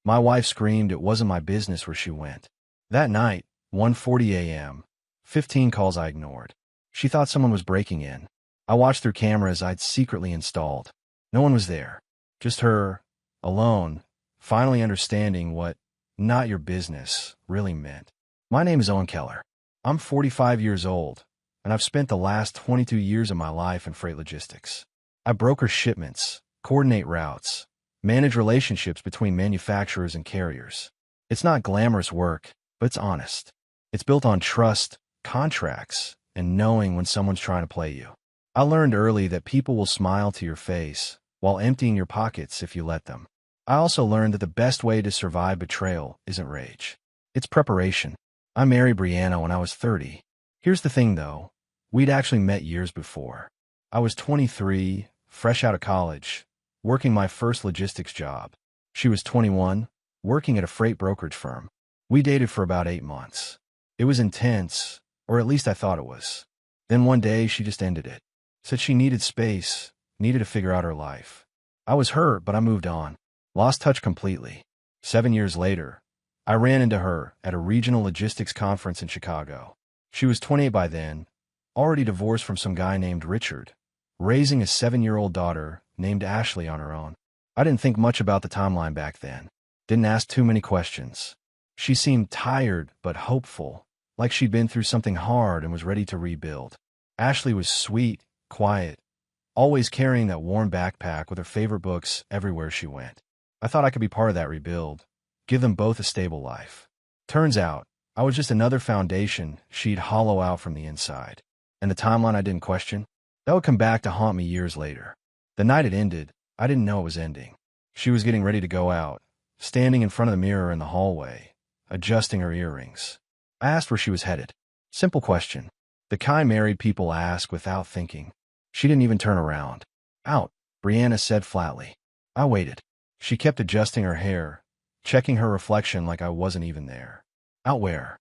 My wife screamed it wasn't my business where she went. That night, 1:40 a.m., 15 calls I ignored. She thought someone was breaking in. I watched through cameras I'd secretly installed. No one was there. Just her, alone, finally understanding what "not your business" really meant. My name is Owen Keller. I'm 45 years old, and I've spent the last 22 years of my life in freight logistics. I broker shipments, coordinate routes, manage relationships between manufacturers and carriers. It's not glamorous work, but it's honest. It's built on trust, contracts, and knowing when someone's trying to play you. I learned early that people will smile to your face while emptying your pockets if you let them. I also learned that the best way to survive betrayal isn't rage. It's preparation. I married Brianna when I was 30. Here's the thing, though. We'd actually met years before. I was 23, fresh out of college, working my first logistics job. She was 21, working at a freight brokerage firm. We dated for about 8 months. It was intense, or at least I thought it was. Then one day, she just ended it. Said she needed space, needed to figure out her life. I was hurt, but I moved on. Lost touch completely. 7 years later, I ran into her at a regional logistics conference in Chicago. She was 28 by then, already divorced from some guy named Richard, raising a 7-year-old daughter named Ashley on her own. I didn't think much about the timeline back then. Didn't ask too many questions. She seemed tired but hopeful, like she'd been through something hard and was ready to rebuild. Ashley was sweet, quiet, always carrying that warm backpack with her favorite books everywhere she went. I thought I could be part of that rebuild, give them both a stable life. Turns out, I was just another foundation she'd hollow out from the inside. And the timeline I didn't question? That would come back to haunt me years later. The night it ended, I didn't know it was ending. She was getting ready to go out, standing in front of the mirror in the hallway, adjusting her earrings. I asked where she was headed. Simple question. The kind married people ask without thinking. She didn't even turn around. Out, Brianna said flatly. I waited. She kept adjusting her hair, checking her reflection like I wasn't even there. Out where?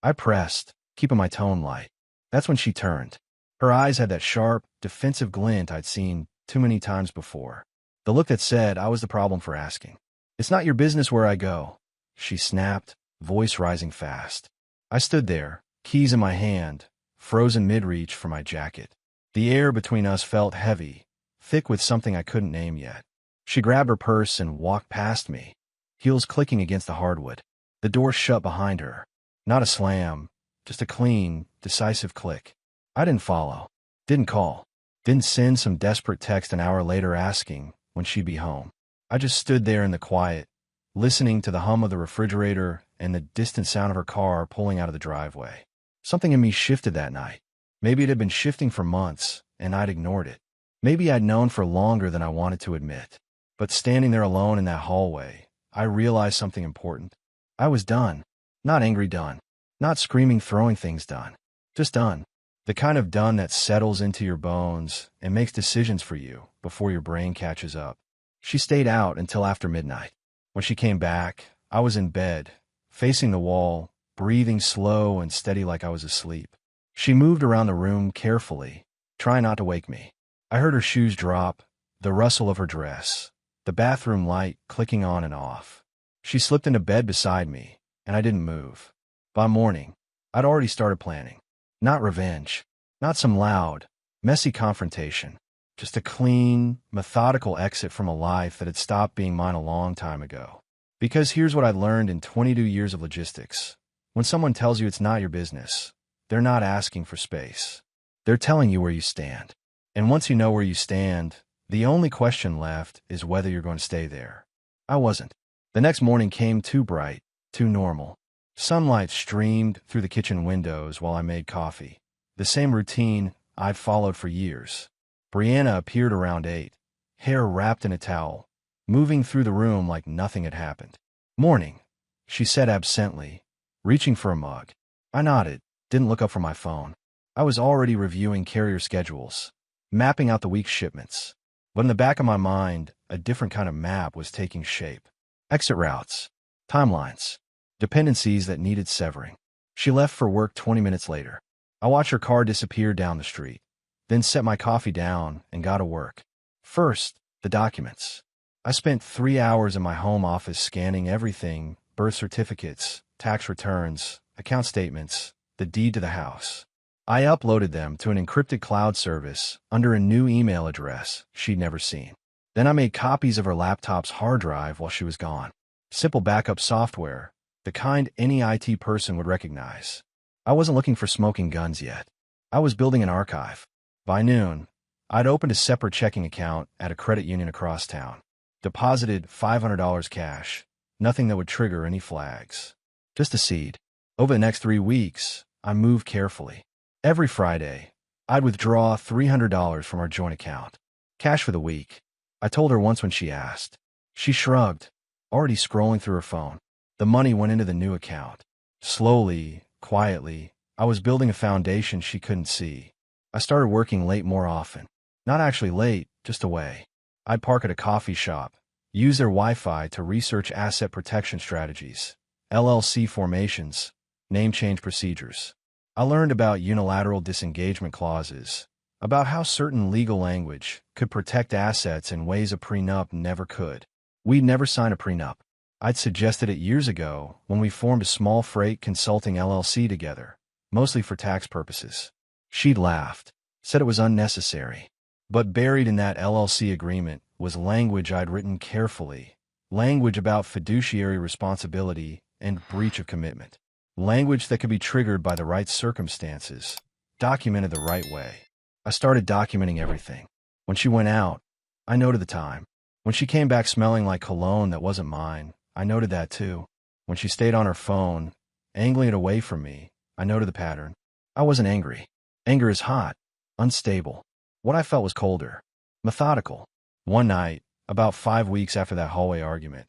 I pressed, keeping my tone light. That's when she turned. Her eyes had that sharp, defensive glint I'd seen too many times before. The look that said I was the problem for asking. It's not your business where I go, she snapped, voice rising fast. I stood there, keys in my hand, frozen mid-reach for my jacket. The air between us felt heavy, thick with something I couldn't name yet. She grabbed her purse and walked past me, heels clicking against the hardwood. The door shut behind her. Not a slam, just a clean, decisive click. I didn't follow, didn't call, didn't send some desperate text an hour later asking when she'd be home. I just stood there in the quiet, listening to the hum of the refrigerator and the distant sound of her car pulling out of the driveway. Something in me shifted that night. Maybe it had been shifting for months, and I'd ignored it. Maybe I'd known for longer than I wanted to admit. But standing there alone in that hallway, I realized something important. I was done. Not angry done. Not screaming, throwing things done. Just done. The kind of done that settles into your bones and makes decisions for you before your brain catches up. She stayed out until after midnight. When she came back, I was in bed, facing the wall, breathing slow and steady like I was asleep. She moved around the room carefully, trying not to wake me. I heard her shoes drop, the rustle of her dress, the bathroom light clicking on and off. She slipped into bed beside me, and I didn't move. By morning, I'd already started planning. Not revenge, not some loud, messy confrontation, just a clean, methodical exit from a life that had stopped being mine a long time ago. Because here's what I learned in 22 years of logistics. When someone tells you it's not your business, they're not asking for space. They're telling you where you stand. And once you know where you stand, the only question left is whether you're going to stay there. I wasn't. The next morning came too bright, too normal. Sunlight streamed through the kitchen windows while I made coffee. The same routine I'd followed for years. Brianna appeared around 8, hair wrapped in a towel, moving through the room like nothing had happened. Morning, she said absently, reaching for a mug. I nodded, didn't look up from my phone. I was already reviewing carrier schedules, mapping out the week's shipments. But in the back of my mind, a different kind of map was taking shape. Exit routes, timelines, dependencies that needed severing. She left for work 20 minutes later. I watched her car disappear down the street, then set my coffee down and got to work. First, the documents. I spent 3 hours in my home office scanning everything: birth certificates, tax returns, account statements, the deed to the house. I uploaded them to an encrypted cloud service under a new email address she'd never seen. Then I made copies of her laptop's hard drive while she was gone. Simple backup software, the kind any IT person would recognize. I wasn't looking for smoking guns yet. I was building an archive. By noon, I'd opened a separate checking account at a credit union across town. Deposited $500 cash, nothing that would trigger any flags. Just a seed. Over the next 3 weeks, I moved carefully. Every Friday, I'd withdraw $300 from our joint account. Cash for the week. I told her once when she asked. She shrugged, already scrolling through her phone. The money went into the new account. Slowly, quietly, I was building a foundation she couldn't see. I started working late more often. Not actually late, just away. I'd park at a coffee shop, use their Wi-Fi to research asset protection strategies, LLC formations, name change procedures. I learned about unilateral disengagement clauses, about how certain legal language could protect assets in ways a prenup never could. We'd never sign a prenup. I'd suggested it years ago when we formed a small freight consulting LLC together, mostly for tax purposes. She'd laughed, said it was unnecessary. But buried in that LLC agreement was language I'd written carefully, language about fiduciary responsibility and breach of commitment. Language that could be triggered by the right circumstances, documented the right way. I started documenting everything. When she went out, I noted the time. When she came back smelling like cologne that wasn't mine, I noted that too. When she stayed on her phone, angling it away from me, I noted the pattern. I wasn't angry. Anger is hot, unstable. What I felt was colder, methodical. One night, about 5 weeks after that hallway argument,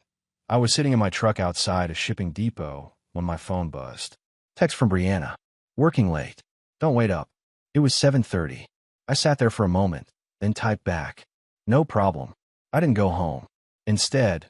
I was sitting in my truck outside a shipping depot when my phone buzzed. Text from Brianna. Working late. Don't wait up. It was 7:30. I sat there for a moment, then typed back. No problem. I didn't go home. Instead,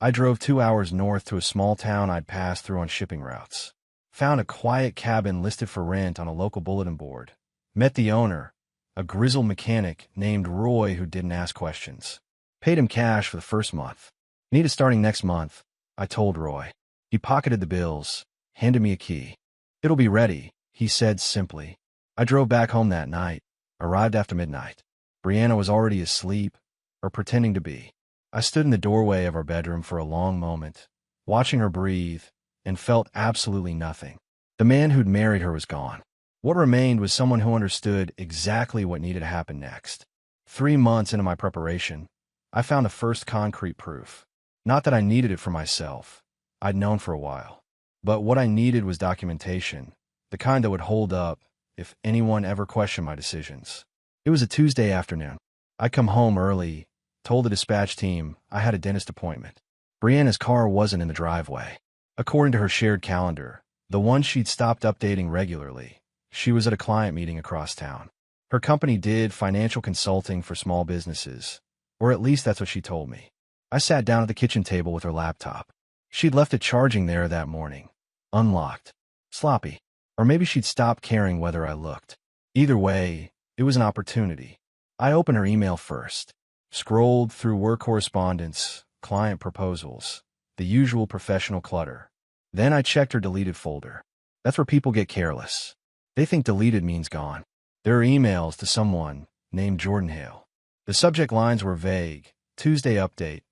I drove 2 hours north to a small town I'd passed through on shipping routes. Found a quiet cabin listed for rent on a local bulletin board. Met the owner, a grizzled mechanic named Roy who didn't ask questions. Paid him cash for the first month. Need it starting next month, I told Roy. He pocketed the bills, handed me a key. It'll be ready, he said simply. I drove back home that night, arrived after midnight. Brianna was already asleep, or pretending to be. I stood in the doorway of our bedroom for a long moment, watching her breathe, and felt absolutely nothing. The man who'd married her was gone. What remained was someone who understood exactly what needed to happen next. 3 months into my preparation, I found the first concrete proof. Not that I needed it for myself. I'd known for a while. But what I needed was documentation, the kind that would hold up if anyone ever questioned my decisions. It was a Tuesday afternoon. I'd come home early, told the dispatch team I had a dentist appointment. Brianna's car wasn't in the driveway. According to her shared calendar, the one she'd stopped updating regularly, she was at a client meeting across town. Her company did financial consulting for small businesses, or at least that's what she told me. I sat down at the kitchen table with her laptop. She'd left it charging there that morning, unlocked, sloppy. Or maybe she'd stopped caring whether I looked. Either way, it was an opportunity. I opened her email first, scrolled through work correspondence, client proposals, the usual professional clutter. Then I checked her deleted folder. That's where people get careless. They think deleted means gone. There are emails to someone named Jordan Hale. The subject lines were vague: Tuesday update,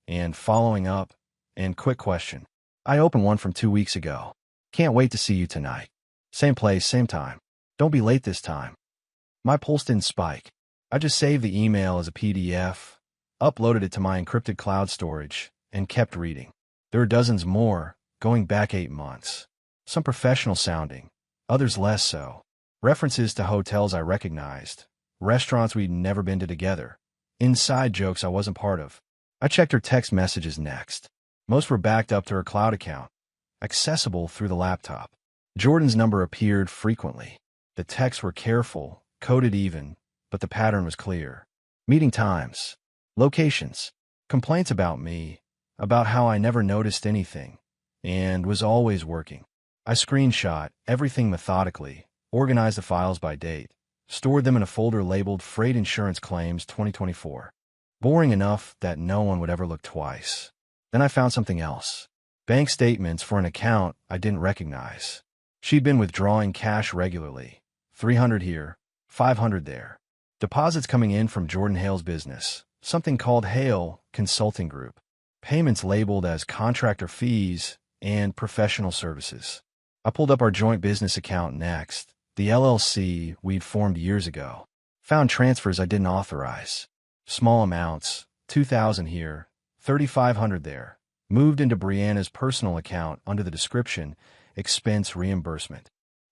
and following up, and quick question. I opened one from 2 weeks ago. Can't wait to see you tonight. Same place, same time. Don't be late this time. My pulse didn't spike. I just saved the email as a PDF, uploaded it to my encrypted cloud storage, and kept reading. There are dozens more, going back 8 months. Some professional sounding, others less so. References to hotels I recognized, restaurants we'd never been to together, inside jokes I wasn't part of. I checked her text messages next. Most were backed up to her cloud account, accessible through the laptop. Jordan's number appeared frequently. The texts were careful, coded even, but the pattern was clear. Meeting times, locations, complaints about me, about how I never noticed anything, and was always working. I screenshot everything methodically, organized the files by date, stored them in a folder labeled Freight Insurance Claims 2024. Boring enough that no one would ever look twice. Then I found something else. Bank statements for an account I didn't recognize. She'd been withdrawing cash regularly. 300 here, 500 there. Deposits coming in from Jordan Hale's business, something called Hale Consulting Group. Payments labeled as contractor fees and professional services. I pulled up our joint business account next, the LLC we'd formed years ago. Found transfers I didn't authorize. Small amounts, 2,000 here, 3,500 there. Moved into Brianna's personal account under the description, expense reimbursement.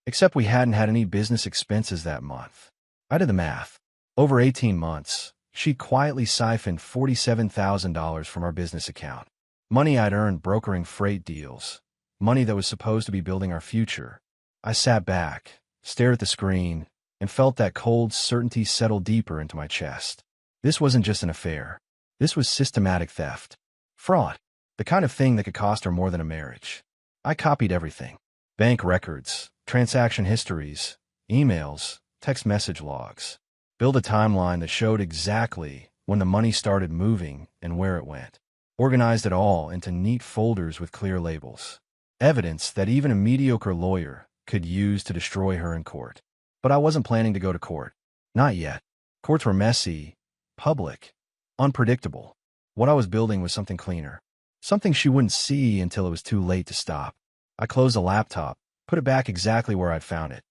Except we hadn't had any business expenses that month. I did the math. Over 18 months, she'd quietly siphoned $47,000 from our business account. Money I'd earned brokering freight deals. Money that was supposed to be building our future. I sat back, stared at the screen, and felt that cold certainty settle deeper into my chest. This wasn't just an affair. This was systematic theft. Fraud. The kind of thing that could cost her more than a marriage. I copied everything. Bank records, transaction histories, emails, text message logs. Built a timeline that showed exactly when the money started moving and where it went. Organized it all into neat folders with clear labels. Evidence that even a mediocre lawyer could use to destroy her in court. But I wasn't planning to go to court. Not yet. Courts were messy, public, unpredictable. What I was building was something cleaner. Something she wouldn't see until it was too late to stop. I closed the laptop, put it back exactly where I'd found it,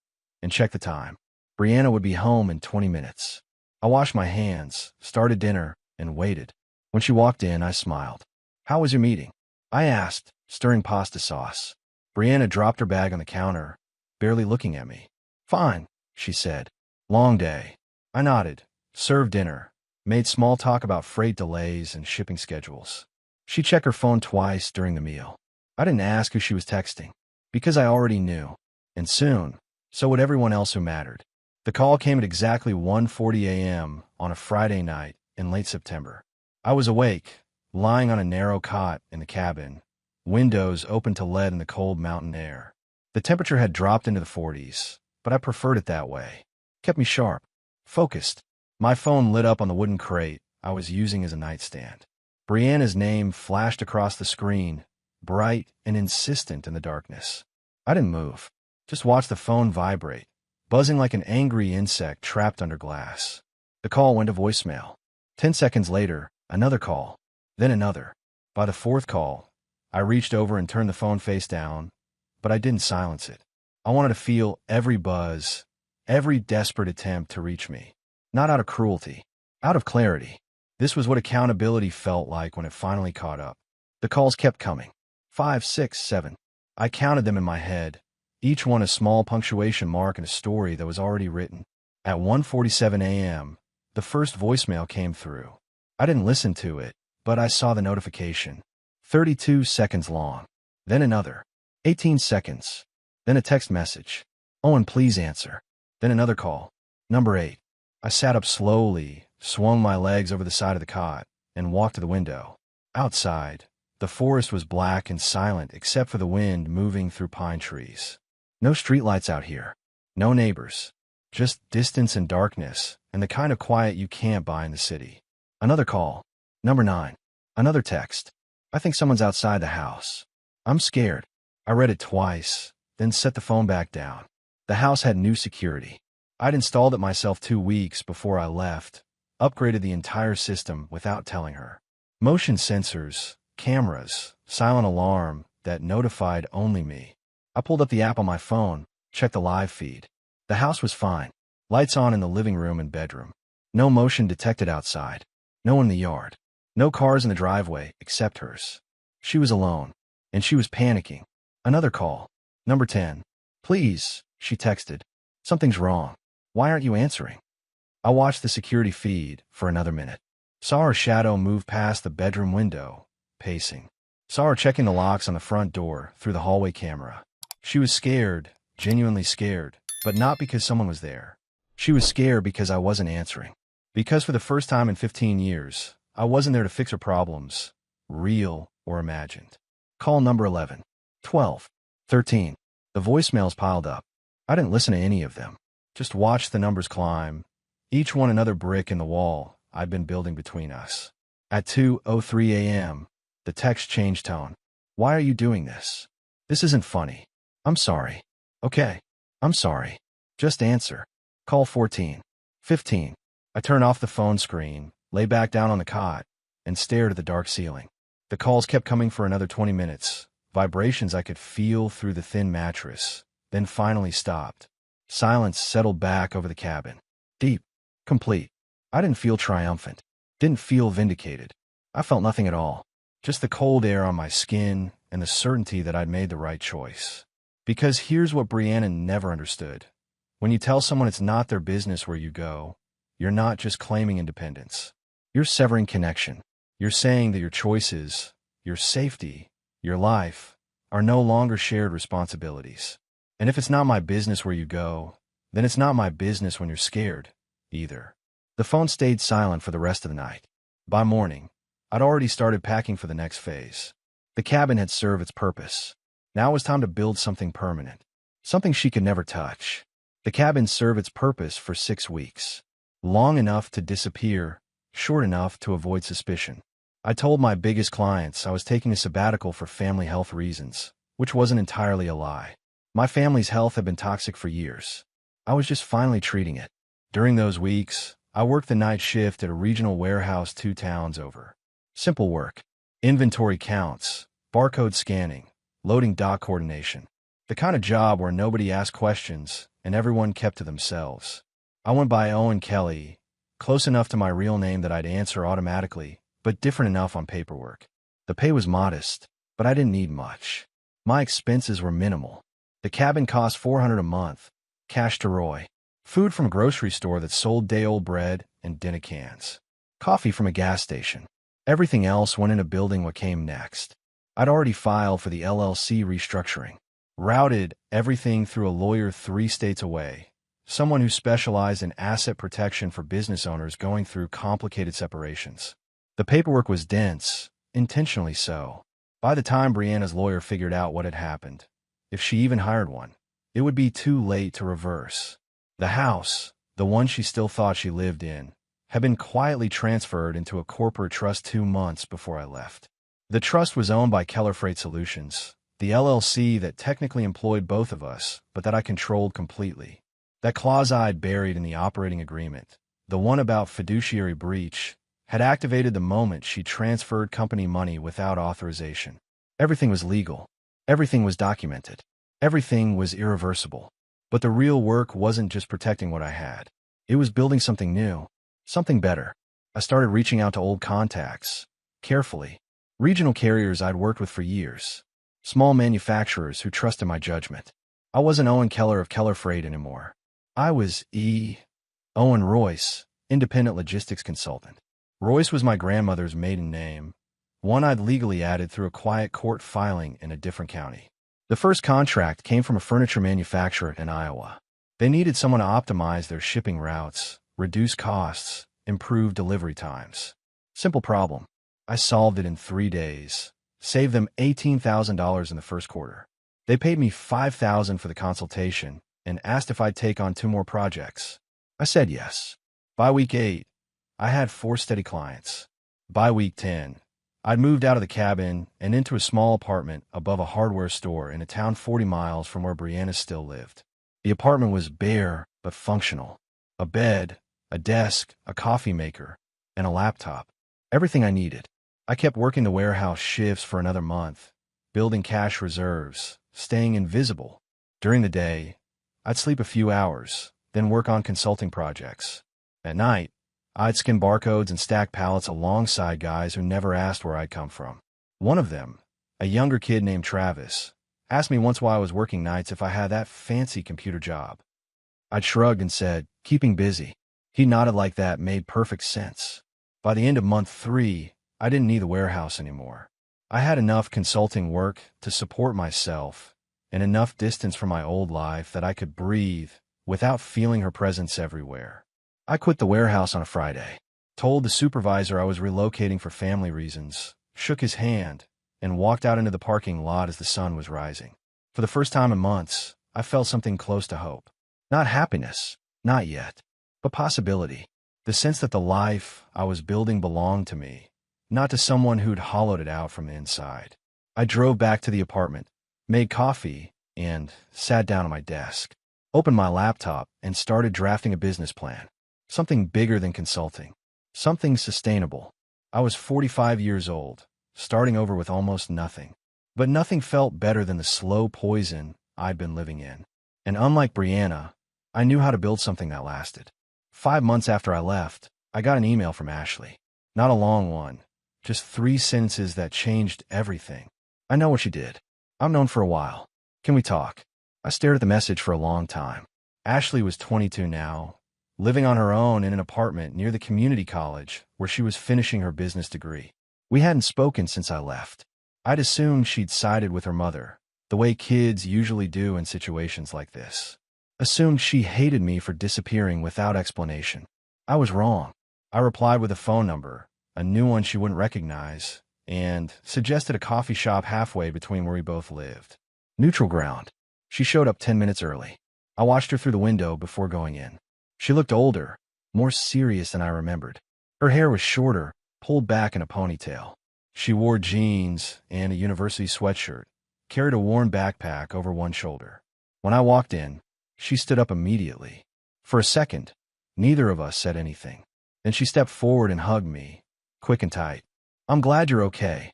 and checked the time. Brianna would be home in 20 minutes. I washed my hands, started dinner, and waited. When she walked in, I smiled. "How was your meeting?" I asked, stirring pasta sauce. Brianna dropped her bag on the counter, barely looking at me. "Fine," she said. "Long day." I nodded, served dinner, made small talk about freight delays and shipping schedules. She checked her phone twice during the meal. I didn't ask who she was texting, because I already knew. And soon, so would everyone else who mattered. The call came at exactly 1:40 a.m. on a Friday night in late September. I was awake, lying on a narrow cot in the cabin, windows open to let in the cold mountain air. The temperature had dropped into the 40s, but I preferred it that way. Kept me sharp, focused. My phone lit up on the wooden crate I was using as a nightstand. Brianna's name flashed across the screen, bright and insistent in the darkness. I didn't move, just watched the phone vibrate, buzzing like an angry insect trapped under glass. The call went to voicemail. 10 seconds later, another call, then another. By the fourth call, I reached over and turned the phone face down, but I didn't silence it. I wanted to feel every buzz, every desperate attempt to reach me. Not out of cruelty, out of clarity. This was what accountability felt like when it finally caught up. The calls kept coming. 5, 6, 7. I counted them in my head, each one a small punctuation mark in a story that was already written. At 1:47 a.m., the first voicemail came through. I didn't listen to it, but I saw the notification. 32 seconds long. Then another. 18 seconds. Then a text message. "Owen, please answer." Then another call. Number 8. I sat up slowly, swung my legs over the side of the cot, and walked to the window. Outside, the forest was black and silent except for the wind moving through pine trees. No streetlights out here. No neighbors. Just distance and darkness, and the kind of quiet you can't buy in the city. Another call. Number 9. Another text. "I think someone's outside the house. I'm scared." I read it twice, then set the phone back down. The house had new security. I'd installed it myself 2 weeks before I left, upgraded the entire system without telling her. Motion sensors, cameras, silent alarm that notified only me. I pulled up the app on my phone, checked the live feed. The house was fine. Lights on in the living room and bedroom. No motion detected outside. No one in the yard. No cars in the driveway except hers. She was alone, and she was panicking. Another call. Number 10. "Please," she texted. "Something's wrong. Why aren't you answering?" I watched the security feed for another minute. Saw her shadow move past the bedroom window, pacing. Saw her checking the locks on the front door through the hallway camera. She was scared, genuinely scared, but not because someone was there. She was scared because I wasn't answering. Because for the first time in 15 years, I wasn't there to fix her problems, real or imagined. Call number 11, 12, 13. The voicemails piled up. I didn't listen to any of them. Just watched the numbers climb, each one another brick in the wall I'd been building between us. At 2:03 a.m., the text changed tone. Why are you doing this? This isn't funny. I'm sorry. Okay. I'm sorry. Just answer. Call 14. 15. I turn off the phone screen, lay back down on the cot, and stared at the dark ceiling. The calls kept coming for another 20 minutes, vibrations I could feel through the thin mattress, then finally stopped. Silence settled back over the cabin. Deep. Complete. I didn't feel triumphant. Didn't feel vindicated. I felt nothing at all. Just the cold air on my skin and the certainty that I'd made the right choice. Because here's what Brianna never understood. When you tell someone it's not their business where you go, you're not just claiming independence. You're severing connection. You're saying that your choices, your safety, your life, are no longer shared responsibilities. And if it's not my business where you go, then it's not my business when you're scared, either. The phone stayed silent for the rest of the night. By morning, I'd already started packing for the next phase. The cabin had served its purpose. Now it was time to build something permanent. Something she could never touch. The cabin served its purpose for 6 weeks. Long enough to disappear, short enough to avoid suspicion. I told my biggest clients I was taking a sabbatical for family health reasons, which wasn't entirely a lie. My family's health had been toxic for years. I was just finally treating it. During those weeks, I worked the night shift at a regional warehouse 2 towns over. Simple work. Inventory counts, barcode scanning, loading dock coordination. The kind of job where nobody asked questions and everyone kept to themselves. I went by Owen Kelly, close enough to my real name that I'd answer automatically, but different enough on paperwork. The pay was modest, but I didn't need much. My expenses were minimal. The cabin cost $400 a month, cash to Roy. Food from a grocery store that sold day-old bread and dinner cans. Coffee from a gas station. Everything else went into building what came next. I'd already filed for the LLC restructuring. Routed everything through a lawyer 3 states away. Someone who specialized in asset protection for business owners going through complicated separations. The paperwork was dense, intentionally so. By the time Brianna's lawyer figured out what had happened, if she even hired one, it would be too late to reverse. The house, the one she still thought she lived in, had been quietly transferred into a corporate trust 2 months before I left. The trust was owned by Keller Freight Solutions, the LLC that technically employed both of us, but that I controlled completely. That clause I'd buried in the operating agreement, the one about fiduciary breach, had activated the moment she transferred company money without authorization. Everything was legal. Everything was documented. Everything was irreversible. But the real work wasn't just protecting what I had. It was building something new, something better. I started reaching out to old contacts, carefully. Regional carriers I'd worked with for years. Small manufacturers who trusted my judgment. I wasn't Owen Keller of Keller Freight anymore. I was Owen Royce, independent logistics consultant. Royce was my grandmother's maiden name, one I'd legally added through a quiet court filing in a different county. The first contract came from a furniture manufacturer in Iowa. They needed someone to optimize their shipping routes, reduce costs, improve delivery times. Simple problem. I solved it in 3 days, saved them $18,000 in the first quarter. They paid me $5,000 for the consultation and asked if I'd take on 2 more projects. I said yes. By week 8, I had 4 steady clients. By week 10, I'd moved out of the cabin and into a small apartment above a hardware store in a town 40 miles from where Brianna still lived. The apartment was bare but functional. A bed, a desk, a coffee maker, and a laptop. Everything I needed. I kept working the warehouse shifts for another month, building cash reserves, staying invisible. During the day, I'd sleep a few hours, then work on consulting projects. At night, I'd scan barcodes and stack pallets alongside guys who never asked where I'd come from. One of them, a younger kid named Travis, asked me once while I was working nights if I had that fancy computer job. I'd shrugged and said, keeping busy. He nodded like that made perfect sense. By the end of month 3, I didn't need the warehouse anymore. I had enough consulting work to support myself and enough distance from my old life that I could breathe without feeling her presence everywhere. I quit the warehouse on a Friday, told the supervisor I was relocating for family reasons, shook his hand, and walked out into the parking lot as the sun was rising. For the first time in months, I felt something close to hope. Not happiness, not yet, but possibility. The sense that the life I was building belonged to me, not to someone who'd hollowed it out from the inside. I drove back to the apartment, made coffee, and sat down at my desk, opened my laptop, and started drafting a business plan. Something bigger than consulting. Something sustainable. I was 45 years old, starting over with almost nothing. But nothing felt better than the slow poison I'd been living in. And unlike Brianna, I knew how to build something that lasted. 5 months after I left, I got an email from Ashley. Not a long one, just 3 sentences that changed everything. I know what you did. I've known for a while. Can we talk? I stared at the message for a long time. Ashley was 22 now, living on her own in an apartment near the community college where she was finishing her business degree. We hadn't spoken since I left. I'd assumed she'd sided with her mother, the way kids usually do in situations like this. Assumed she hated me for disappearing without explanation. I was wrong. I replied with a phone number, a new one she wouldn't recognize, and suggested a coffee shop halfway between where we both lived. Neutral ground. She showed up 10 minutes early. I watched her through the window before going in. She looked older, more serious than I remembered. Her hair was shorter, pulled back in a ponytail. She wore jeans and a university sweatshirt, carried a worn backpack over one shoulder. When I walked in, she stood up immediately. For a second, neither of us said anything. Then she stepped forward and hugged me, quick and tight. "I'm glad you're okay,"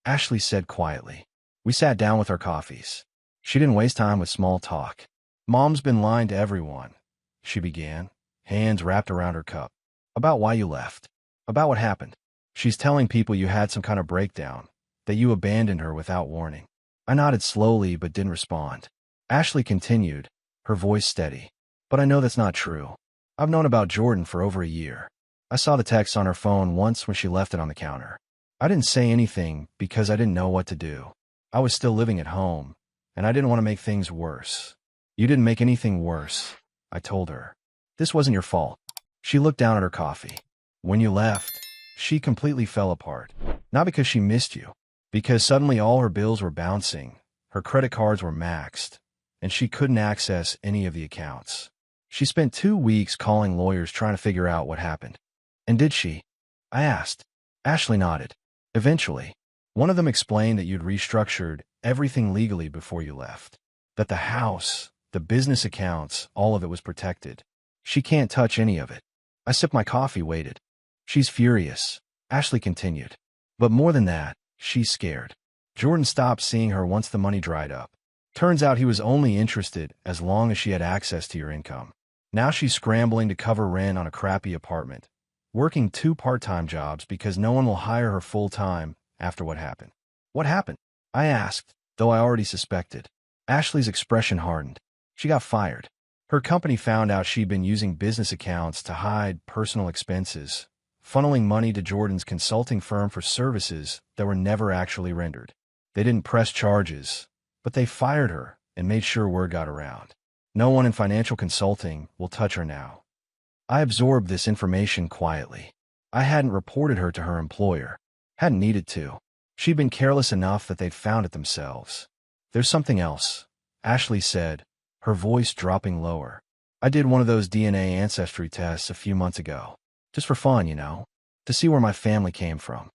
Ashley said quietly. We sat down with our coffees. She didn't waste time with small talk. "Mom's been lying to everyone," she began, hands wrapped around her cup. "About why you left. About what happened. She's telling people you had some kind of breakdown, that you abandoned her without warning." I nodded slowly but didn't respond. Ashley continued, her voice steady. "But I know that's not true. I've known about Jordan for over a year. I saw the text on her phone once when she left it on the counter. I didn't say anything because I didn't know what to do. I was still living at home, and I didn't want to make things worse." "You didn't make anything worse," I told her. "This wasn't your fault." She looked down at her coffee. "When you left, she completely fell apart. Not because she missed you, because suddenly all her bills were bouncing, her credit cards were maxed, and she couldn't access any of the accounts. She spent 2 weeks calling lawyers trying to figure out what happened." "And did she?" I asked. Ashley nodded. "Eventually. One of them explained that you'd restructured everything legally before you left. That the house, the business accounts, all of it was protected. She can't touch any of it." I sipped my coffee, waited. "She's furious," Ashley continued. "But more than that, she's scared. Jordan stopped seeing her once the money dried up. Turns out he was only interested as long as she had access to your income. Now she's scrambling to cover rent on a crappy apartment, working 2 part-time jobs because no one will hire her full-time after what happened." "What happened?" I asked, though I already suspected. Ashley's expression hardened. "She got fired. Her company found out she'd been using business accounts to hide personal expenses, funneling money to Jordan's consulting firm for services that were never actually rendered. They didn't press charges, but they fired her and made sure word got around. No one in financial consulting will touch her now." I absorbed this information quietly. I hadn't reported her to her employer. Hadn't needed to. She'd been careless enough that they'd found it themselves. "There's something else," Ashley said, her voice dropping lower. "I did one of those DNA ancestry tests a few months ago. Just for fun, you know, to see where my family came from."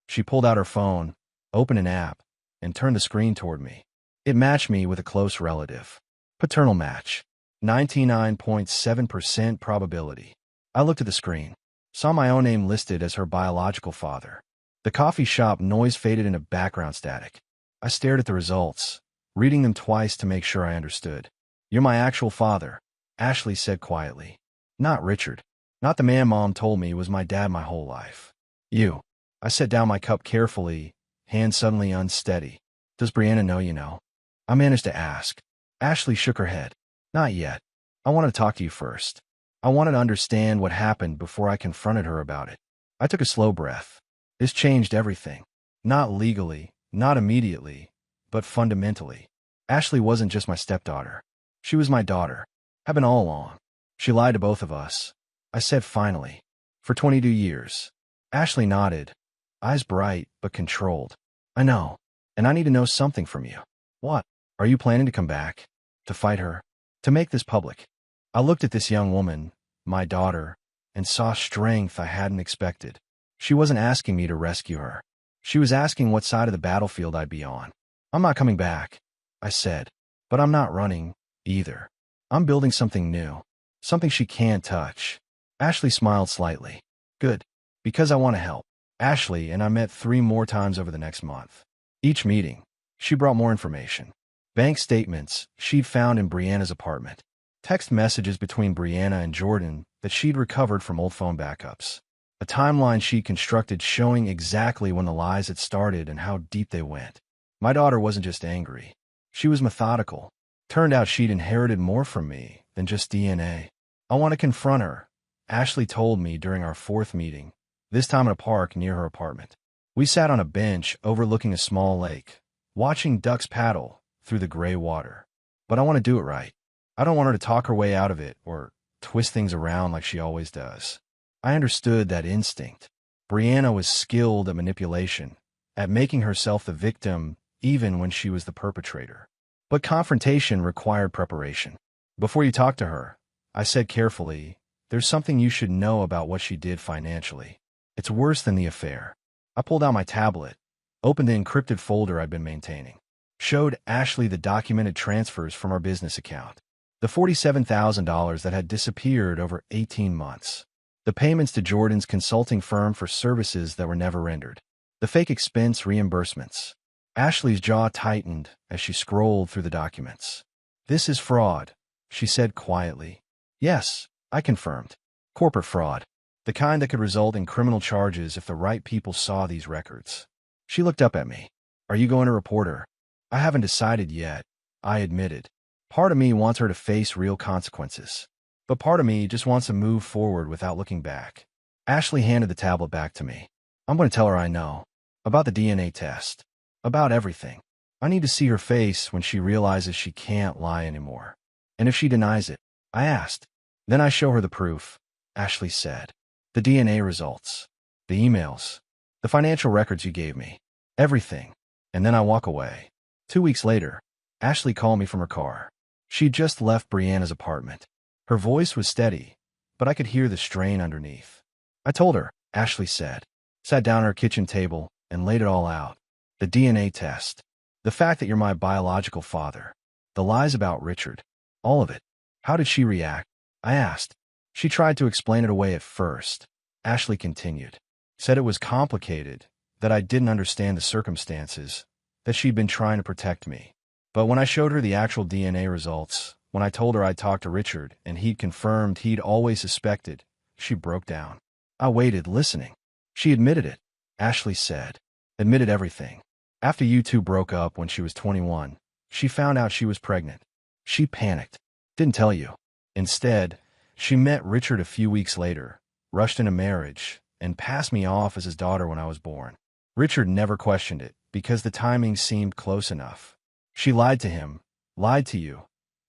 She pulled out her phone, opened an app, and turned the screen toward me. It matched me with a close relative. Paternal match. 99.7% probability. I looked at the screen, saw my own name listed as her biological father. The coffee shop noise faded into background static. I stared at the results, reading them twice to make sure I understood. "You're my actual father," Ashley said quietly. "Not Richard. Not the man Mom told me was my dad my whole life. You." I set down my cup carefully, hand suddenly unsteady. "Does Brianna know you know?" I managed to ask. Ashley shook her head. "Not yet. I wanted to talk to you first. I wanted to understand what happened before I confronted her about it." I took a slow breath. This changed everything. Not legally, not immediately, but fundamentally. Ashley wasn't just my stepdaughter. She was my daughter. Had been all along. She lied to both of us. I said finally. "For 22 years. Ashley nodded, eyes bright but controlled. "I know. And I need to know something from you." "What?" "Are you planning to come back? To fight her? To make this public?" I looked at this young woman, my daughter, and saw strength I hadn't expected. She wasn't asking me to rescue her. She was asking what side of the battlefield I'd be on. I'm not coming back, I said, but I'm not running, either. I'm building something new, something she can't touch. Ashley smiled slightly. Good, because I want to help. Ashley and I met 3 more times over the next month. Each meeting, she brought more information. Bank statements she'd found in Brianna's apartment. Text messages between Brianna and Jordan that she'd recovered from old phone backups. A timeline she'd constructed showing exactly when the lies had started and how deep they went. My daughter wasn't just angry. She was methodical. Turned out she'd inherited more from me than just DNA. I want to confront her, Ashley told me during our 4th meeting, this time in a park near her apartment. We sat on a bench overlooking a small lake, watching ducks paddle through the gray water. But I want to do it right. I don't want her to talk her way out of it or twist things around like she always does. I understood that instinct. Brianna was skilled at manipulation, at making herself the victim even when she was the perpetrator. But confrontation required preparation. Before you talk to her, I said carefully, there's something you should know about what she did financially. It's worse than the affair. I pulled out my tablet, opened the encrypted folder I'd been maintaining, showed Ashley the documented transfers from our business account, the $47,000 that had disappeared over 18 months, the payments to Jordan's consulting firm for services that were never rendered, the fake expense reimbursements. Ashley's jaw tightened as she scrolled through the documents. This is fraud, she said quietly. Yes, I confirmed. Corporate fraud. The kind that could result in criminal charges if the right people saw these records. She looked up at me. Are you going to report her? I haven't decided yet, I admitted. Part of me wants her to face real consequences. But part of me just wants to move forward without looking back. Ashley handed the tablet back to me. I'm going to tell her I know. About the DNA test. About everything. I need to see her face when she realizes she can't lie anymore. And if she denies it, I asked. Then I show her the proof, Ashley said. The DNA results. The emails. The financial records you gave me. Everything. And then I walk away. 2 weeks later, Ashley called me from her car. She'd just left Brianna's apartment. Her voice was steady, but I could hear the strain underneath. I told her, Ashley said. Sat down at her kitchen table and laid it all out. The DNA test. The fact that you're my biological father. The lies about Richard. All of it. How did she react? I asked. She tried to explain it away at first. Ashley continued. Said it was complicated, that I didn't understand the circumstances, that she'd been trying to protect me. But when I showed her the actual DNA results, when I told her I'd talked to Richard and he'd confirmed he'd always suspected, she broke down. I waited, listening. She admitted it, Ashley said. Admitted everything. After you two broke up when she was 21, she found out she was pregnant. She panicked. Didn't tell you. Instead, she met Richard a few weeks later, rushed into marriage, and passed me off as his daughter when I was born. Richard never questioned it, because the timing seemed close enough. She lied to him, lied to you,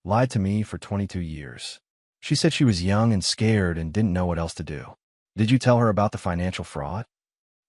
lied to me for 22 years. She said she was young and scared and didn't know what else to do. Did you tell her about the financial fraud?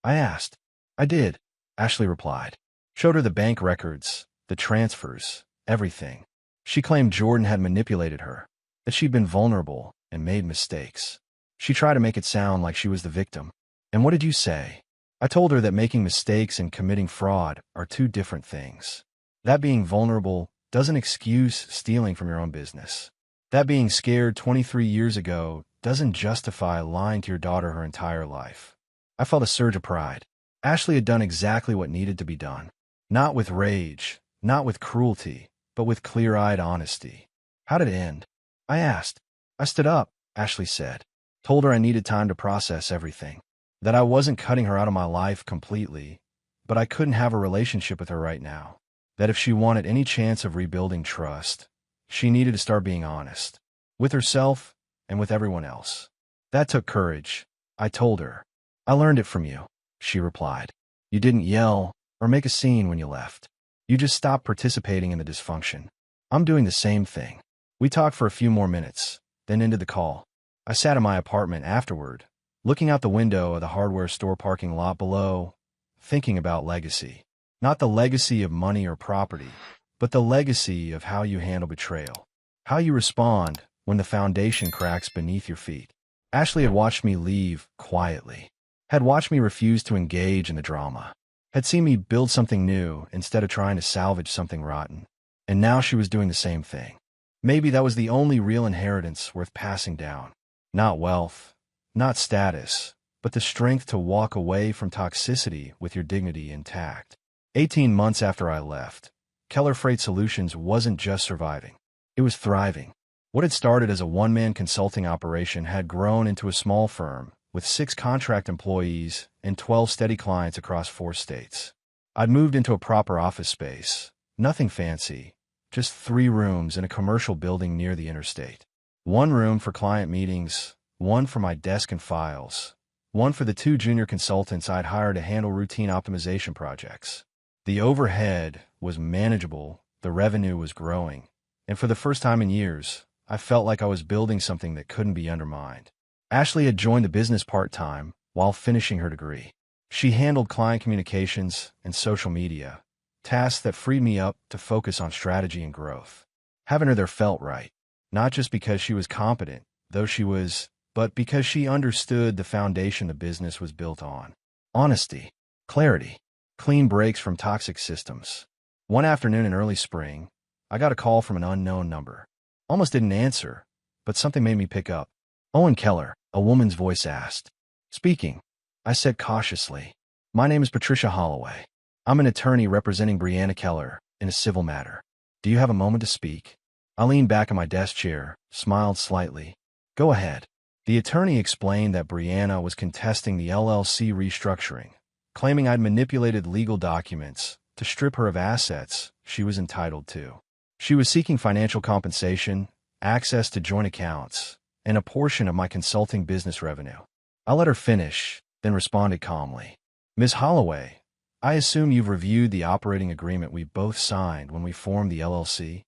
I asked. I did, Ashley replied. Showed her the bank records, the transfers, everything. She claimed Jordan had manipulated her, that she'd been vulnerable and made mistakes. She tried to make it sound like she was the victim. And what did you say? I told her that making mistakes and committing fraud are 2 different things. That being vulnerable doesn't excuse stealing from your own business. That being scared 23 years ago doesn't justify lying to your daughter her entire life. I felt a surge of pride. Ashley had done exactly what needed to be done. Not with rage, not with cruelty, but with clear-eyed honesty. How did it end? I asked. I stood up, Ashley said. Told her I needed time to process everything. That I wasn't cutting her out of my life completely, but I couldn't have a relationship with her right now. That if she wanted any chance of rebuilding trust, she needed to start being honest. With herself and with everyone else. That took courage, I told her. I learned it from you, she replied. You didn't yell or make a scene when you left. You just stopped participating in the dysfunction. I'm doing the same thing. We talked for a few more minutes, then ended the call. I sat in my apartment afterward, looking out the window of the hardware store parking lot below, thinking about legacy. Not the legacy of money or property, but the legacy of how you handle betrayal. How you respond when the foundation cracks beneath your feet. Ashley had watched me leave quietly, had watched me refuse to engage in the drama, had seen me build something new instead of trying to salvage something rotten, and now she was doing the same thing. Maybe that was the only real inheritance worth passing down. Not wealth, not status, but the strength to walk away from toxicity with your dignity intact. 18 months after I left, Keller Freight Solutions wasn't just surviving. It was thriving. What had started as a one-man consulting operation had grown into a small firm with 6 contract employees and 12 steady clients across 4 states. I'd moved into a proper office space, nothing fancy, just 3 rooms in a commercial building near the interstate. 1 room for client meetings, 1 for my desk and files, 1 for the 2 junior consultants I'd hired to handle routine optimization projects. The overhead was manageable, the revenue was growing, and for the first time in years, I felt like I was building something that couldn't be undermined. Ashley had joined the business part-time while finishing her degree. She handled client communications and social media, tasks that freed me up to focus on strategy and growth. Having her there felt right, not just because she was competent, though she was, but because she understood the foundation the business was built on. Honesty, clarity, clean breaks from toxic systems. One afternoon in early spring, I got a call from an unknown number. Almost didn't answer, but something made me pick up. "Owen Keller," a woman's voice asked. "Speaking," I said cautiously. "My name is Patricia Holloway. I'm an attorney representing Brianna Keller in a civil matter. Do you have a moment to speak?" I leaned back in my desk chair, smiled slightly. "Go ahead." The attorney explained that Brianna was contesting the LLC restructuring, claiming I'd manipulated legal documents to strip her of assets she was entitled to. She was seeking financial compensation, access to joint accounts, and a portion of my consulting business revenue. I let her finish, then responded calmly. "Ms. Holloway, I assume you've reviewed the operating agreement we both signed when we formed the LLC?"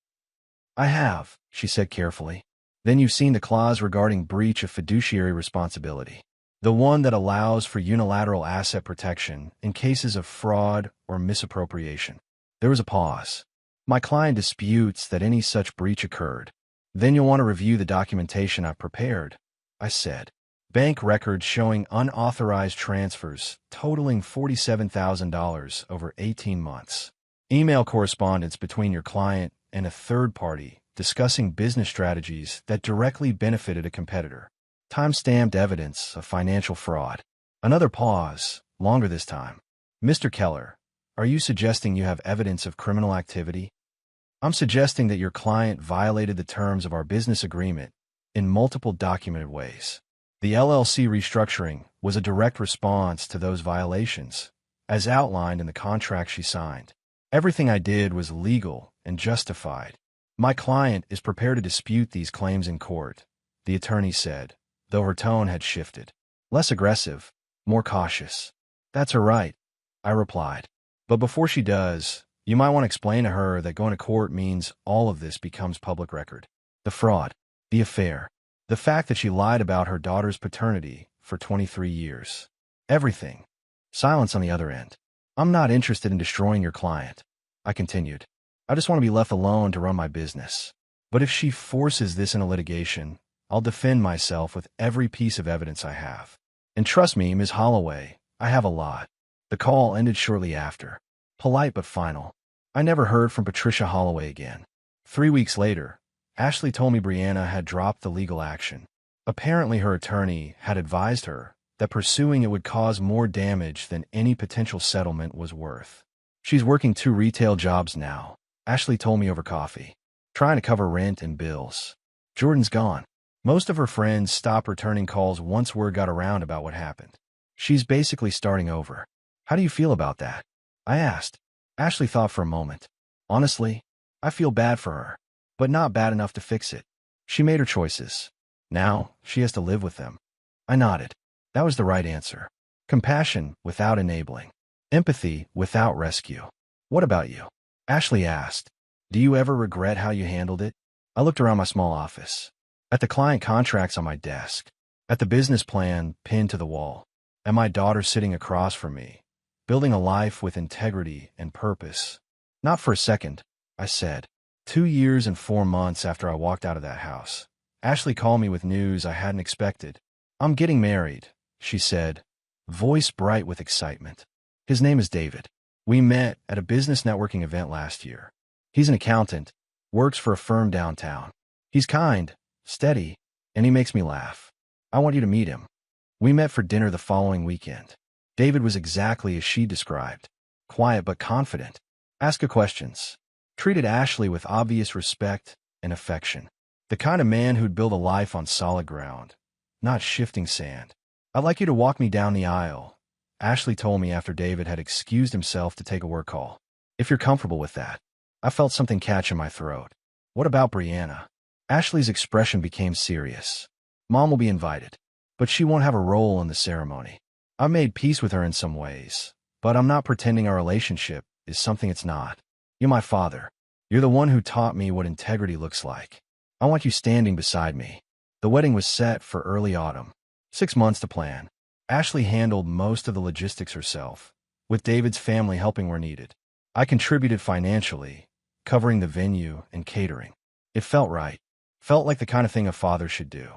"I have," she said carefully. "Then you've seen the clause regarding breach of fiduciary responsibility, the one that allows for unilateral asset protection in cases of fraud or misappropriation." There was a pause. "My client disputes that any such breach occurred." "Then you'll want to review the documentation I've prepared," I said. "Bank records showing unauthorized transfers totaling $47,000 over 18 months. Email correspondence between your client and a third party discussing business strategies that directly benefited a competitor. Time-stamped evidence of financial fraud." Another pause, longer this time. "Mr. Keller, are you suggesting you have evidence of criminal activity?" "I'm suggesting that your client violated the terms of our business agreement in multiple documented ways. The LLC restructuring was a direct response to those violations, as outlined in the contract she signed. Everything I did was legal and justified. My client is prepared to dispute these claims in court," the attorney said, though her tone had shifted. Less aggressive, more cautious. "That's her right," I replied. "But before she does, you might want to explain to her that going to court means all of this becomes public record. The fraud, the affair, the fact that she lied about her daughter's paternity for 23 years. Everything." Silence on the other end. "I'm not interested in destroying your client," I continued. "I just want to be left alone to run my business. But if she forces this into litigation, I'll defend myself with every piece of evidence I have. And trust me, Ms. Holloway, I have a lot." The call ended shortly after. Polite but final. I never heard from Patricia Holloway again. 3 weeks later, Ashley told me Brianna had dropped the legal action. Apparently her attorney had advised her that pursuing it would cause more damage than any potential settlement was worth. "She's working 2 retail jobs now," Ashley told me over coffee, "trying to cover rent and bills. Jordan's gone. Most of her friends stopped returning calls once word got around about what happened. She's basically starting over." "How do you feel about that?" I asked. Ashley thought for a moment. "Honestly, I feel bad for her, but not bad enough to fix it. She made her choices. Now, she has to live with them." I nodded. That was the right answer. Compassion without enabling. Empathy without rescue. "What about you?" Ashley asked. "Do you ever regret how you handled it?" I looked around my small office. At the client contracts on my desk. At the business plan pinned to the wall. At my daughter sitting across from me, building a life with integrity and purpose. "Not for a second," I said. 2 years and 4 months after I walked out of that house, Ashley called me with news I hadn't expected. I'm getting married, she said, voice bright with excitement. His name is David. We met at a business networking event last year. He's an accountant, works for a firm downtown. He's kind, steady, and he makes me laugh. I want you to meet him. We met for dinner the following weekend. David was exactly as she described. Quiet but confident. Ask questions. Treated Ashley with obvious respect and affection. The kind of man who'd build a life on solid ground, not shifting sand. I'd like you to walk me down the aisle, Ashley told me after David had excused himself to take a work call. If you're comfortable with that. I felt something catch in my throat. What about Brianna? Ashley's expression became serious. Mom will be invited, but she won't have a role in the ceremony. I made peace with her in some ways, but I'm not pretending our relationship is something it's not. You're my father. You're the one who taught me what integrity looks like. I want you standing beside me. The wedding was set for early autumn. 6 months to plan. Ashley handled most of the logistics herself, with David's family helping where needed. I contributed financially, covering the venue and catering. It felt right. Felt like the kind of thing a father should do.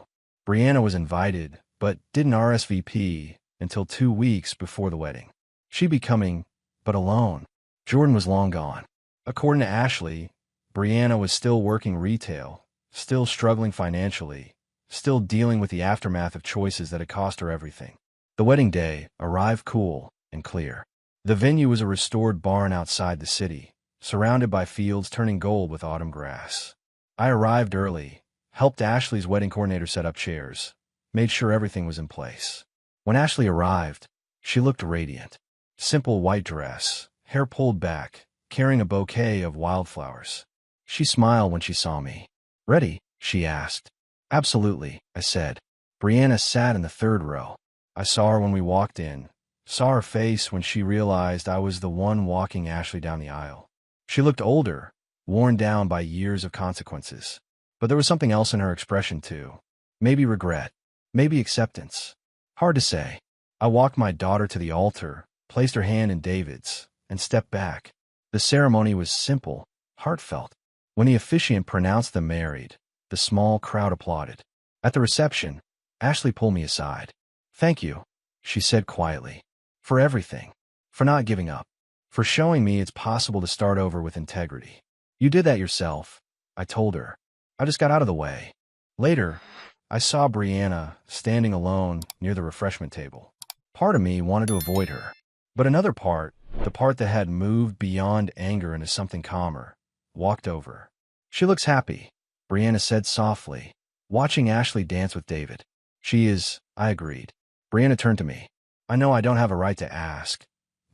Brianna was invited, but didn't RSVP until 2 weeks before the wedding. She'd be coming, but alone. Jordan was long gone. According to Ashley, Brianna was still working retail, still struggling financially, still dealing with the aftermath of choices that had cost her everything. The wedding day arrived cool and clear. The venue was a restored barn outside the city, surrounded by fields turning gold with autumn grass. I arrived early, helped Ashley's wedding coordinator set up chairs, made sure everything was in place. When Ashley arrived, she looked radiant. Simple white dress, hair pulled back, carrying a bouquet of wildflowers. She smiled when she saw me. "Ready?" she asked. "Absolutely," I said. Brianna sat in the third row. I saw her when we walked in, saw her face when she realized I was the one walking Ashley down the aisle. She looked older, worn down by years of consequences. But there was something else in her expression too. Maybe regret, maybe acceptance. Hard to say. I walked my daughter to the altar, placed her hand in David's, and stepped back. The ceremony was simple, heartfelt. When the officiant pronounced them married, the small crowd applauded. At the reception, Ashley pulled me aside. "Thank you," she said quietly, "for everything, for not giving up, for showing me it's possible to start over with integrity. You did that yourself," I told her. I just got out of the way. Later, I saw Brianna standing alone near the refreshment table. Part of me wanted to avoid her, but another part, the part that had moved beyond anger into something calmer, walked over. "She looks happy," Brianna said softly, watching Ashley dance with David. "She is," I agreed. Brianna turned to me. "I know I don't have a right to ask,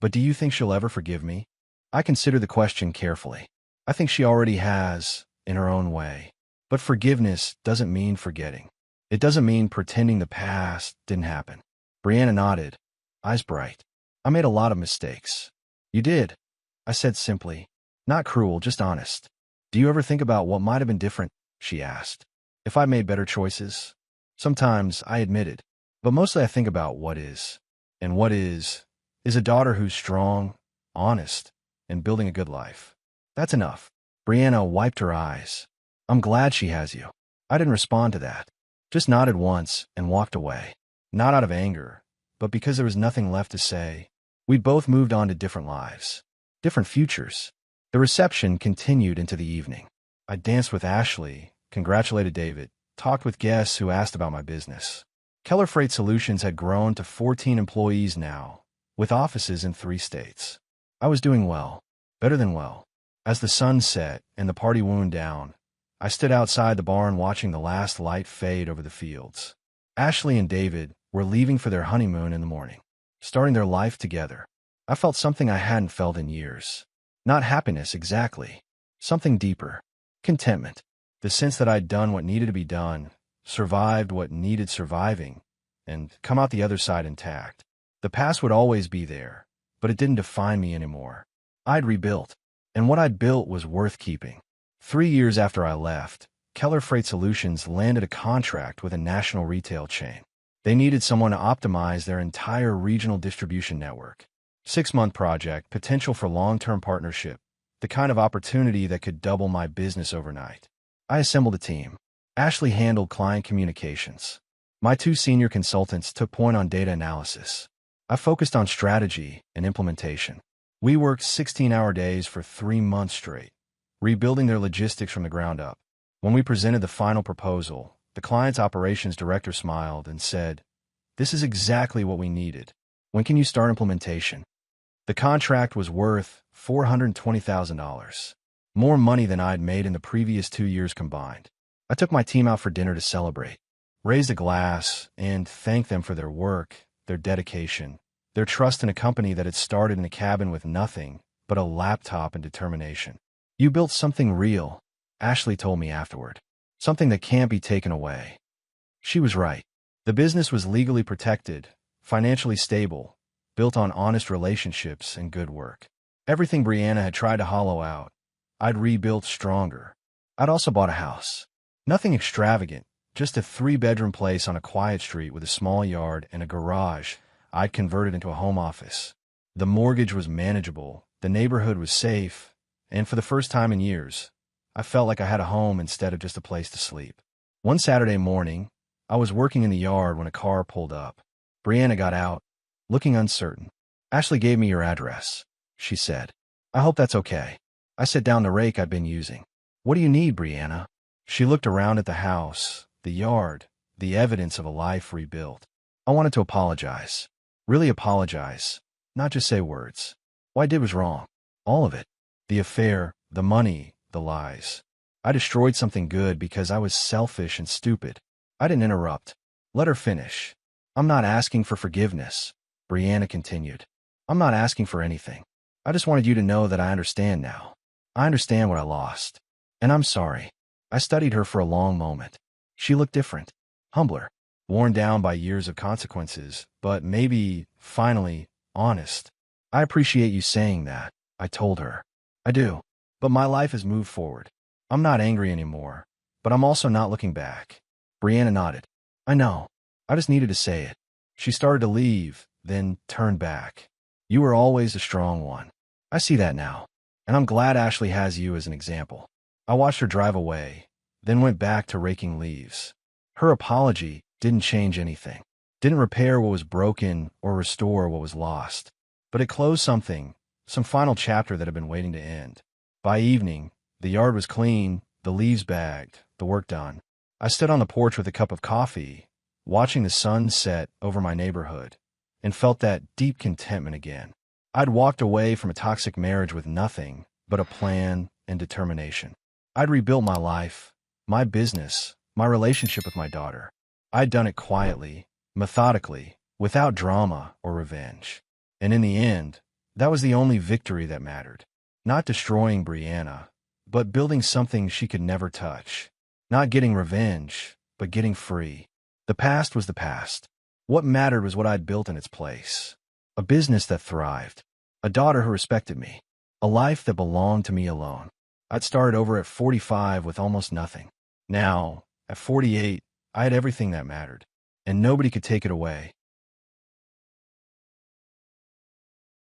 but do you think she'll ever forgive me?" I considered the question carefully. I think she already has, in her own way. But forgiveness doesn't mean forgetting. It doesn't mean pretending the past didn't happen. Brianna nodded, eyes bright. "I made a lot of mistakes." "You did," I said simply. Not cruel, just honest. "Do you ever think about what might have been different?" she asked. "If I made better choices?" Sometimes, I admitted. But mostly I think about what is. And what is a daughter who's strong, honest, and building a good life. That's enough. Brianna wiped her eyes. "I'm glad she has you." I didn't respond to that. Just nodded once and walked away. Not out of anger, but because there was nothing left to say. We'd both moved on to different lives, different futures. The reception continued into the evening. I danced with Ashley, congratulated David, talked with guests who asked about my business. Keller Freight Solutions had grown to 14 employees now, with offices in 3 states. I was doing well, better than well. As the sun set and the party wound down, I stood outside the barn watching the last light fade over the fields. Ashley and David were leaving for their honeymoon in the morning, starting their life together. I felt something I hadn't felt in years. Not happiness exactly, something deeper. Contentment. The sense that I'd done what needed to be done, survived what needed surviving, and come out the other side intact. The past would always be there, but it didn't define me anymore. I'd rebuilt, and what I'd built was worth keeping. 3 years after I left, Keller Freight Solutions landed a contract with a national retail chain. They needed someone to optimize their entire regional distribution network. 6-month project, potential for long-term partnership, the kind of opportunity that could double my business overnight. I assembled a team. Ashley handled client communications. My two senior consultants took point on data analysis. I focused on strategy and implementation. We worked 16-hour days for 3 months straight, rebuilding their logistics from the ground up. When we presented the final proposal, the client's operations director smiled and said, "This is exactly what we needed. When can you start implementation?" The contract was worth $420,000, more money than I'd made in the previous 2 years combined. I took my team out for dinner to celebrate, raised a glass, and thanked them for their work, their dedication, their trust in a company that had started in a cabin with nothing but a laptop and determination. "You built something real," Ashley told me afterward. "Something that can't be taken away." She was right. The business was legally protected, financially stable, built on honest relationships and good work. Everything Brianna had tried to hollow out, I'd rebuilt stronger. I'd also bought a house. Nothing extravagant, just a 3-bedroom place on a quiet street with a small yard and a garage I'd converted into a home office. The mortgage was manageable, the neighborhood was safe, and for the first time in years, I felt like I had a home instead of just a place to sleep. One Saturday morning, I was working in the yard when a car pulled up. Brianna got out, looking uncertain. "Ashley gave me your address," she said. "I hope that's okay." I set down the rake I'd been using. "What do you need, Brianna?" She looked around at the house, the yard, the evidence of a life rebuilt. I wanted to apologize. Really apologize, not just say words. What I did was wrong. All of it. The affair, the money, the lies. I destroyed something good because I was selfish and stupid. I didn't interrupt. Let her finish. "I'm not asking for forgiveness," Brianna continued. "I'm not asking for anything. I just wanted you to know that I understand now. I understand what I lost. And I'm sorry." I studied her for a long moment. She looked different, humbler, worn down by years of consequences, but maybe, finally, honest. "I appreciate you saying that," I told her. "I do. But my life has moved forward. I'm not angry anymore, but I'm also not looking back." Brianna nodded. "I know. I just needed to say it." She started to leave, then turned back. "You were always the strong one. I see that now. And I'm glad Ashley has you as an example." I watched her drive away, then went back to raking leaves. Her apology didn't change anything, didn't repair what was broken or restore what was lost. But it closed something, some final chapter that had been waiting to end. By evening, the yard was clean, the leaves bagged, the work done. I stood on the porch with a cup of coffee, watching the sun set over my neighborhood, and felt that deep contentment again. I'd walked away from a toxic marriage with nothing but a plan and determination. I'd rebuilt my life, my business, my relationship with my daughter. I'd done it quietly, methodically, without drama or revenge. And in the end, that was the only victory that mattered. Not destroying Brianna, but building something she could never touch. Not getting revenge, but getting free. The past was the past. What mattered was what I'd built in its place. A business that thrived. A daughter who respected me. A life that belonged to me alone. I'd started over at 45 with almost nothing. Now, at 48, I had everything that mattered. And nobody could take it away.